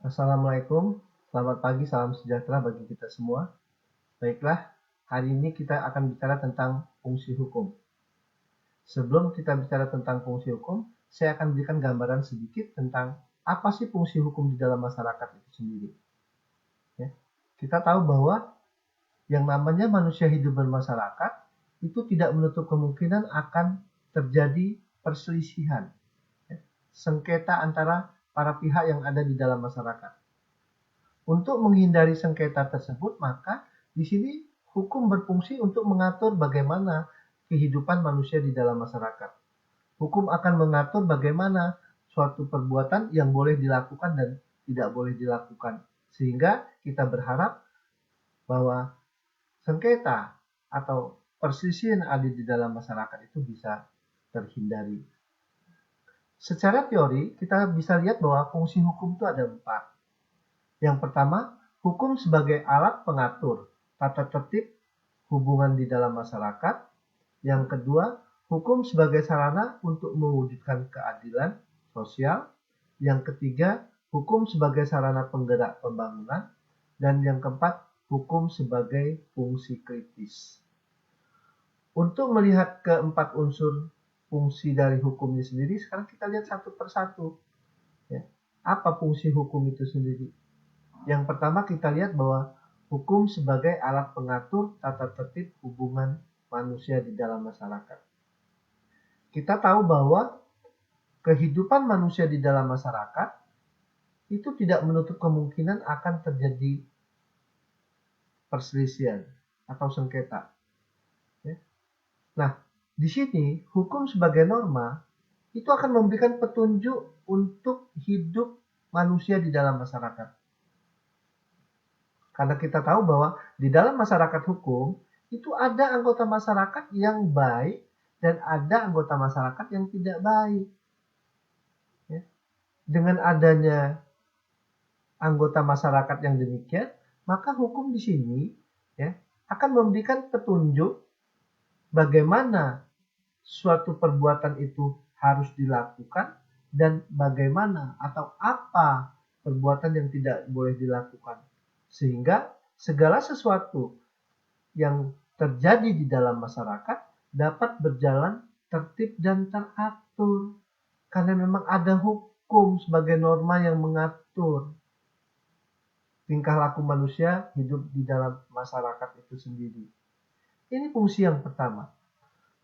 Assalamualaikum, selamat pagi, salam sejahtera bagi kita semua. Baiklah, hari ini kita akan bicara tentang fungsi hukum. Sebelum kita bicara tentang fungsi hukum, saya akan berikan gambaran sedikit tentang apa sih fungsi hukum di dalam masyarakat itu sendiri. Ya. Kita tahu bahwa yang namanya manusia hidup bermasyarakat itu tidak menutup kemungkinan akan terjadi perselisihan, ya, sengketa antara para pihak yang ada di dalam masyarakat. Untuk menghindari sengketa tersebut, maka di sini hukum berfungsi untuk mengatur bagaimana kehidupan manusia di dalam masyarakat. Hukum akan mengatur bagaimana suatu perbuatan yang boleh dilakukan dan tidak boleh dilakukan. Sehingga kita berharap bahwa sengketa atau perselisihan yang ada di dalam masyarakat itu bisa terhindari. Secara teori, kita bisa lihat bahwa fungsi hukum itu ada 4. Yang pertama, hukum sebagai alat pengatur tata tertib hubungan di dalam masyarakat. Yang kedua, hukum sebagai sarana untuk mewujudkan keadilan sosial. Yang ketiga, hukum sebagai sarana penggerak pembangunan. Dan yang keempat, hukum sebagai fungsi kritis. Untuk melihat keempat unsur fungsi dari hukumnya sendiri, sekarang kita lihat satu persatu. Ya. Apa fungsi hukum itu sendiri? Yang pertama kita lihat bahwa hukum sebagai alat pengatur tata tertib hubungan manusia di dalam masyarakat. Kita tahu bahwa kehidupan manusia di dalam masyarakat itu tidak menutup kemungkinan akan terjadi perselisihan atau sengketa. Nah, di sini hukum sebagai norma itu akan memberikan petunjuk untuk hidup manusia di dalam masyarakat. Karena kita tahu bahwa di dalam masyarakat hukum itu ada anggota masyarakat yang baik dan ada anggota masyarakat yang tidak baik. Ya. Dengan adanya anggota masyarakat yang demikian, maka hukum di sini ya, akan memberikan petunjuk bagaimana suatu perbuatan itu harus dilakukan dan bagaimana atau apa perbuatan yang tidak boleh dilakukan. Sehingga segala sesuatu yang terjadi di dalam masyarakat dapat berjalan tertib dan teratur. Karena memang ada hukum sebagai norma yang mengatur tingkah laku manusia hidup di dalam masyarakat itu sendiri. Ini fungsi yang pertama.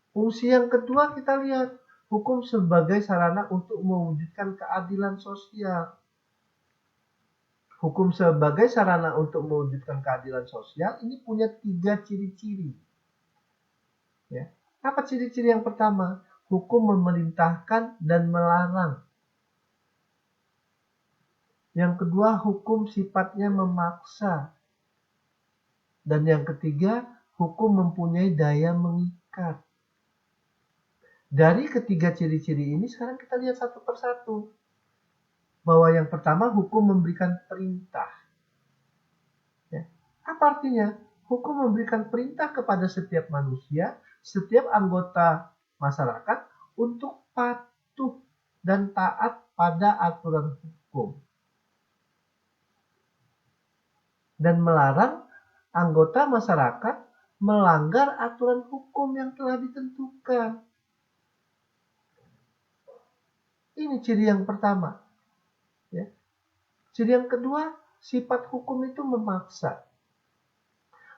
Fungsi yang kedua kita lihat hukum sebagai sarana untuk mewujudkan keadilan sosial. Hukum sebagai sarana untuk mewujudkan keadilan sosial ini punya 3 ciri-ciri. Ya. Apa ciri-ciri yang pertama? Hukum memerintahkan dan melarang. Yang kedua, hukum sifatnya memaksa. Dan yang ketiga, hukum mempunyai daya mengikat. Dari ketiga ciri-ciri ini sekarang kita lihat satu persatu. Bahwa yang pertama hukum memberikan perintah. Ya. Apa artinya? Hukum memberikan perintah kepada setiap manusia, setiap anggota masyarakat untuk patuh dan taat pada aturan hukum. Dan melarang anggota masyarakat melanggar aturan hukum yang telah ditentukan. Ini ciri yang pertama. Ya. Ciri yang kedua, sifat hukum itu memaksa.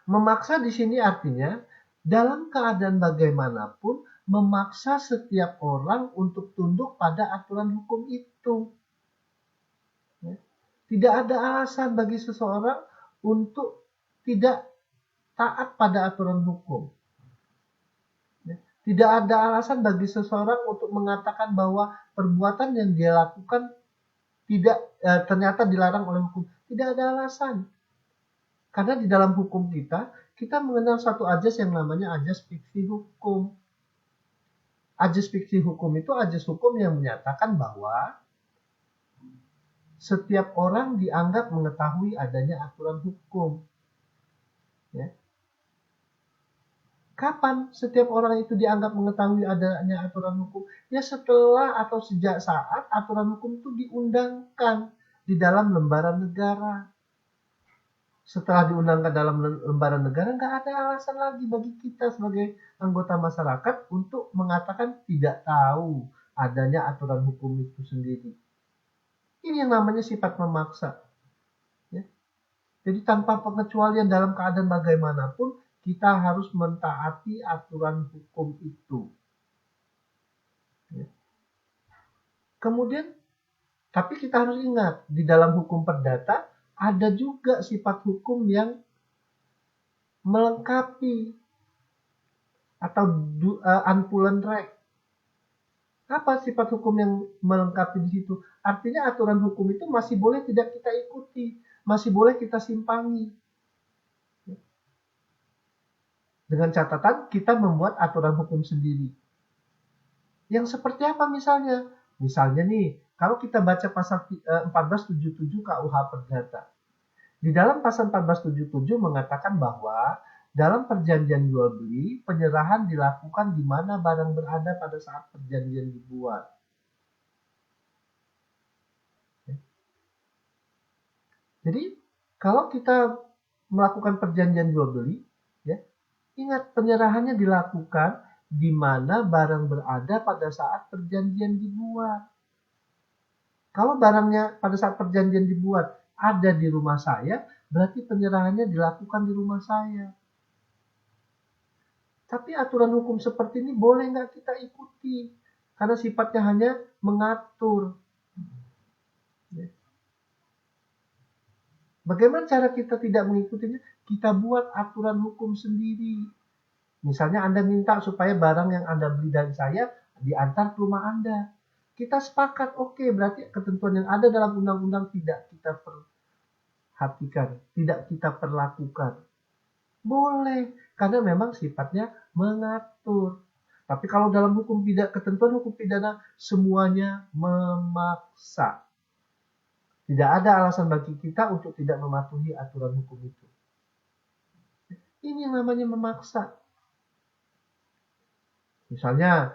Memaksa di sini artinya dalam keadaan bagaimanapun memaksa setiap orang untuk tunduk pada aturan hukum itu. Ya. Tidak ada alasan bagi seseorang untuk tidak taat pada aturan hukum. Ya. Tidak ada alasan bagi seseorang untuk mengatakan bahwa perbuatan yang dia lakukan ternyata dilarang oleh hukum. Tidak ada alasan. Karena di dalam hukum kita mengenal satu ajas yang namanya ajas fiksi hukum. Ajas fiksi hukum itu ajas hukum yang menyatakan bahwa setiap orang dianggap mengetahui adanya aturan hukum. Ya. Kapan setiap orang itu dianggap mengetahui adanya aturan hukum? Ya setelah atau sejak saat aturan hukum itu diundangkan di dalam lembaran negara. Setelah diundangkan dalam lembaran negara, nggak ada alasan lagi bagi kita sebagai anggota masyarakat untuk mengatakan tidak tahu adanya aturan hukum itu sendiri. Ini yang namanya sifat memaksa. Ya. Jadi tanpa pengecualian dalam keadaan bagaimanapun, kita harus mentaati aturan hukum itu. Ya. Kemudian, tapi kita harus ingat, di dalam hukum perdata, ada juga sifat hukum yang melengkapi atau unpulen rek. Apa sifat hukum yang melengkapi di situ? Artinya aturan hukum itu masih boleh tidak kita ikuti, masih boleh kita simpangi. Dengan catatan kita membuat aturan hukum sendiri. Yang seperti apa misalnya? Misalnya nih, kalau kita baca pasal 1477 KUH Perdata. Di dalam pasal 1477 mengatakan bahwa dalam perjanjian jual beli, penyerahan dilakukan di mana barang berada pada saat perjanjian dibuat. Jadi, kalau kita melakukan perjanjian jual beli, ya, ingat penyerahannya dilakukan di mana barang berada pada saat perjanjian dibuat. Kalau barangnya pada saat perjanjian dibuat ada di rumah saya, berarti penyerahannya dilakukan di rumah saya. Tapi aturan hukum seperti ini boleh nggak kita ikuti? Karena sifatnya hanya mengatur. Bagaimana cara kita tidak mengikutinya? Kita buat aturan hukum sendiri. Misalnya Anda minta supaya barang yang Anda beli dari saya diantar ke rumah Anda. Kita sepakat, oke, berarti ketentuan yang ada dalam undang-undang tidak kita perhatikan, tidak kita perlakukan. Boleh, karena memang sifatnya mengatur. Tapi kalau dalam hukum pidana, ketentuan hukum pidana semuanya memaksa. Tidak ada alasan bagi kita untuk tidak mematuhi aturan hukum itu. Ini yang namanya memaksa. Misalnya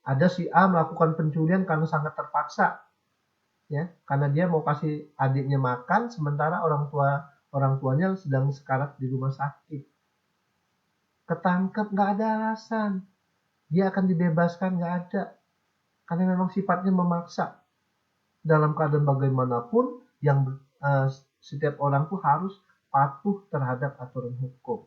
ada si A melakukan pencurian karena sangat terpaksa, ya, karena dia mau kasih adiknya makan, sementara orang tuanya sedang sekarat di rumah sakit. Ketangkep, nggak ada alasan. Dia akan dibebaskan, nggak ada. Karena memang sifatnya memaksa. Dalam keadaan bagaimanapun, yang setiap orang tuh harus patuh terhadap aturan hukum.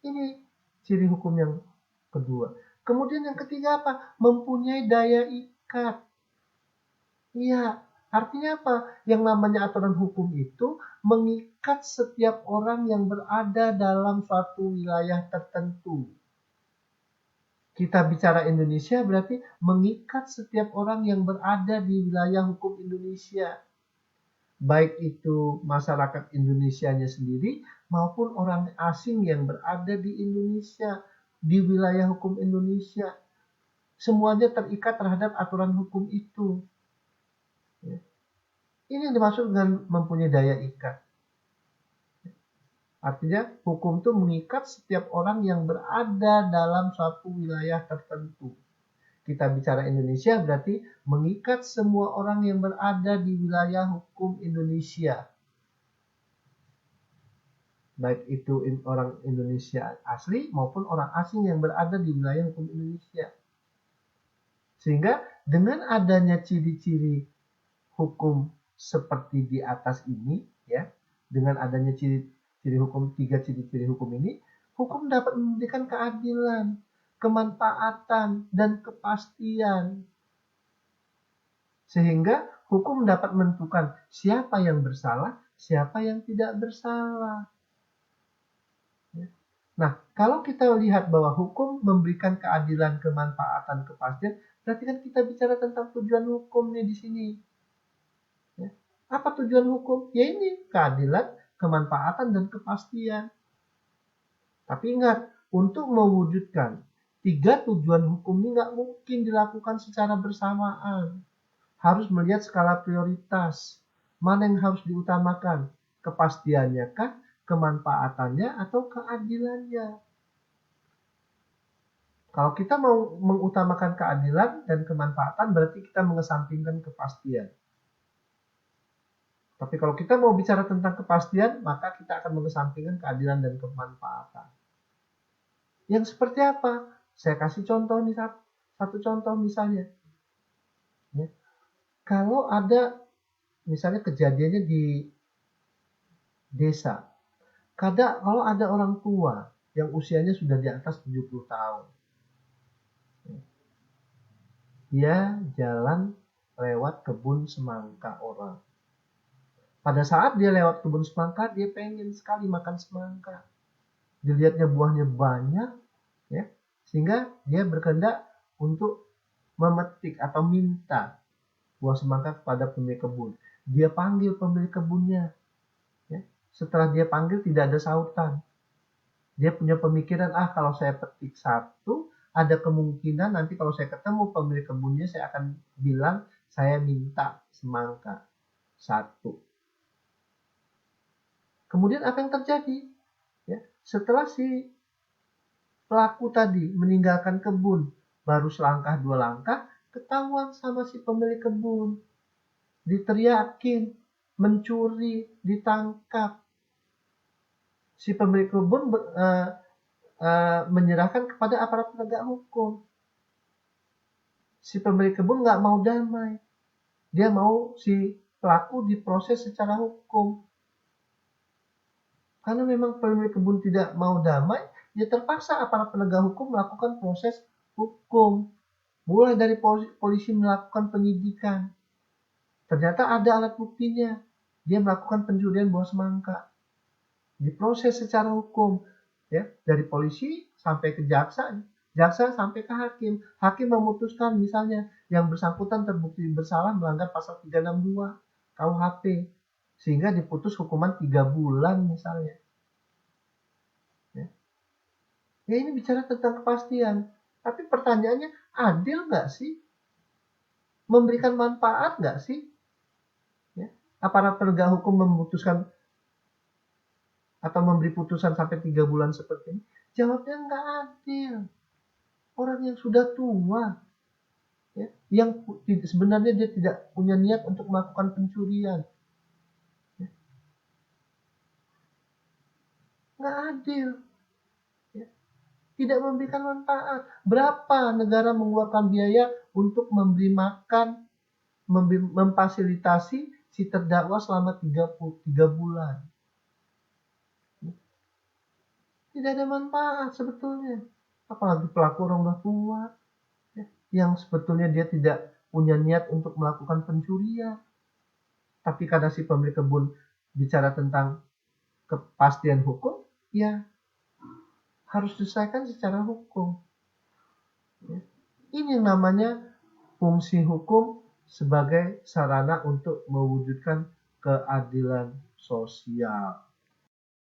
Ini ciri hukum yang kedua. Kemudian yang ketiga apa? Mempunyai daya ikat. Iya, artinya apa? Yang namanya aturan hukum itu mengikat setiap orang yang berada dalam suatu wilayah tertentu. Kita bicara Indonesia berarti mengikat setiap orang yang berada di wilayah hukum Indonesia. Baik itu masyarakat Indonesianya sendiri maupun orang asing yang berada di Indonesia, di wilayah hukum Indonesia. Semuanya terikat terhadap aturan hukum itu. Ini yang dimaksud dengan mempunyai daya ikat. Artinya hukum itu mengikat setiap orang yang berada dalam suatu wilayah tertentu. Kita bicara Indonesia berarti mengikat semua orang yang berada di wilayah hukum Indonesia. Baik itu orang Indonesia asli maupun orang asing yang berada di wilayah hukum Indonesia. Sehingga dengan adanya ciri-ciri hukum seperti di atas ini, ya, dengan adanya ciri-ciri hukum, tiga ciri-ciri hukum ini, hukum dapat memberikan keadilan, kemanfaatan, dan kepastian. Sehingga hukum dapat menentukan siapa yang bersalah, siapa yang tidak bersalah. Nah, kalau kita lihat bahwa hukum memberikan keadilan, kemanfaatan, kepastian, berarti kan kita bicara tentang tujuan hukum nih di sini. Ya. Apa tujuan hukum? Ya ini, keadilan, kemanfaatan, dan kepastian. Tapi ingat, untuk mewujudkan tiga tujuan hukum ini nggak mungkin dilakukan secara bersamaan. Harus melihat skala prioritas. Mana yang harus diutamakan? Kepastiannya kah? Kemanfaatannya atau keadilannya? Kalau kita mau mengutamakan keadilan dan kemanfaatan berarti kita mengesampingkan kepastian. Tapi kalau kita mau bicara tentang kepastian, maka kita akan mengesampingkan keadilan dan kemanfaatan. Yang seperti apa? Saya kasih contoh nih, satu contoh misalnya. Ya. Kalau ada misalnya kejadiannya di desa, kalau ada orang tua yang usianya sudah di atas 70 tahun, dia jalan lewat kebun semangka orang. Pada saat dia lewat kebun semangka, dia pengen sekali makan semangka. Dilihatnya buahnya banyak, ya, sehingga dia berkehendak untuk memetik atau minta buah semangka kepada pemilik kebun. Dia panggil pemilik kebunnya. Ya. Setelah dia panggil tidak ada sautan. Dia punya pemikiran, kalau saya petik satu, ada kemungkinan nanti kalau saya ketemu pemilik kebunnya, saya akan bilang saya minta semangka satu. Kemudian apa yang terjadi? Ya, setelah si pelaku tadi meninggalkan kebun, baru selangkah dua langkah, ketahuan sama si pemilik kebun. Diteriakin, mencuri, ditangkap. Si pemilik kebun menyerahkan kepada aparat penegak hukum. Si pemilik kebun nggak mau damai. Dia mau si pelaku diproses secara hukum. Karena memang pemilik kebun tidak mau damai, ya terpaksa aparat penegak hukum melakukan proses hukum. Mulai dari polisi melakukan penyidikan. Ternyata ada alat buktinya. Dia melakukan pencurian buah semangka. Diproses secara hukum. Ya, dari polisi sampai ke jaksa, jaksa sampai ke hakim. Hakim memutuskan misalnya yang bersangkutan terbukti bersalah melanggar pasal 362 KUHP. Sehingga diputus hukuman 3 bulan misalnya. Ya ini bicara tentang kepastian. Tapi pertanyaannya, adil nggak sih? Memberikan manfaat nggak sih? Ya. Aparat penegak hukum memutuskan atau memberi putusan sampai 3 bulan seperti ini? Jawabnya nggak adil. Orang yang sudah tua, ya, yang sebenarnya dia tidak punya niat untuk melakukan pencurian. Ya. Nggak adil. Ya. Tidak memberikan manfaat. Berapa negara mengeluarkan biaya untuk memberi makan, memfasilitasi si terdakwa selama 3 bulan. Tidak ada manfaat sebetulnya. Apalagi pelaku orang udah tua, ya, yang sebetulnya dia tidak punya niat untuk melakukan pencurian. Tapi karena si pemilik kebun bicara tentang kepastian hukum, ya harus diselesaikan secara hukum. Ya. Ini yang namanya fungsi hukum sebagai sarana untuk mewujudkan keadilan sosial.